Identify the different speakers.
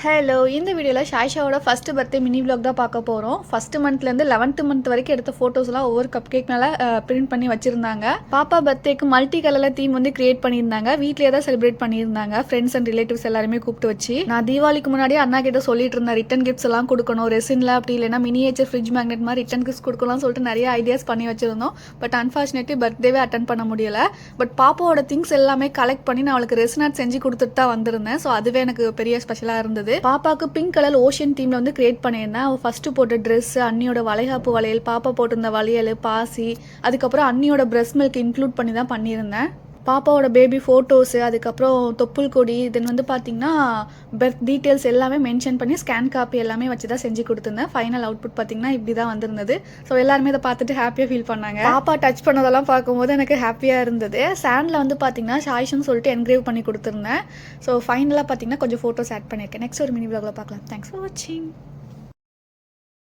Speaker 1: Hello, இந்த வீடியோவில் ஷாயிஷாவோட first birthday mini vlog தான் பார்க்க போகிறோம். ஃபஸ்ட்டு மந்த்லேருந்து 11th மந்த் வரைக்கும் எடுத்த ஃபோட்டோஸ்லாம் ஒவ்வொரு கப் கேக் மேலே பிரிண்ட் பண்ணி வச்சுருந்தாங்க. பாப்பா பர்த்டேக்கு மல்டி கலரில் தீம் வந்து கிரியேட் பண்ணியிருந்தாங்க. வீட்டிலே தான் செலிப்ரேட் பண்ணியிருந்தாங்க. ஃப்ரெண்ட்ஸ் அண்ட் ரிலேட்டிவ்ஸ் எல்லாருமே கூப்பிட்டு வச்சு. நான் தீபாவளிக்கு முன்னாடியே அண்ணா கிட்ட சொல்லிட்டு இருந்தேன், ரிட்டன் கிஃப்ட்ஸ் எல்லாம் கொடுக்கணும், ரெசினில் அப்படி இல்லைனா மினியேச்சர் ஃப்ரிட்ஜ் மேக்னெட் மாதிரி ரிட்டன் கிஃப்ட்ஸ் கொடுக்கலாம்னு சொல்லிட்டு நிறைய ஐடியாஸ் பண்ணி வச்சிருந்தோம். பட் அன்ஃபார்ச்சுனேட்லி பர்த்டேவே அட்டன் பண்ண முடியல. பட் பாப்பாவோட திங்ஸ் எல்லாமே கலெக்ட் பண்ணி நான் அவளுக்கு ரெசினாட் செஞ்சு கொடுத்துட்டு தான் வந்திருந்தேன். ஸோ அதுவே எனக்கு பெரிய ஸ்பெஷலாக இருந்தது. பாப்பாக்கு பிங்க் கலர் ஓஷன் தீம்ல வந்து கிரியேட் பண்ணியிருந்தேன். அவள் ஃபர்ஸ்ட் போட்ட ட்ரெஸ், அண்ணியோட வளைகாப்பு வளையல், பாப்பா போட்டிருந்த வளையல், பாசி, அதுக்கப்புறம் அண்ணியோட பிரஸ்ட் மில்க் இன்க்ளூட் பண்ணி தான் பண்ணியிருந்தேன். பாப்பாவோட பேபி ஃபோட்டோஸு, அதுக்கப்புறம் தொப்புள் கொடி, தென் வந்து பார்த்தீங்கன்னா பர்த் டீட்டெயில்ஸ் எல்லாமே மென்ஷன் பண்ணி ஸ்கேன் காப்பி எல்லாமே வச்சு தான் செஞ்சு கொடுத்துருந்தேன். ஃபைனல் அவுட்புட் பார்த்தீங்கன்னா இப்படி தான் வந்திருந்தது. ஸோ எல்லாருமே இதை பார்த்துட்டு ஹாப்பியாக ஃபீல் பண்ணாங்க. பாப்பா டச் பண்ணதெல்லாம் பார்க்கும்போது எனக்கு ஹாப்பியாக இருந்தது. சாண்டில் வந்து பார்த்தீங்கன்னா ஷாயிஷ்னு சொல்லிட்டு என்கிரேவ் பண்ணி கொடுத்துருந்தேன். ஸோ ஃபைனலாக பார்த்தீங்கன்னா கொஞ்சம் ஃபோட்டோஸ் ஆட் பண்ணியிருக்கேன். நெக்ஸ்ட் ஒரு மினி விலாகில் பார்க்கலாம். தேங்க்ஸ் ஃபார் வாட்சிங்.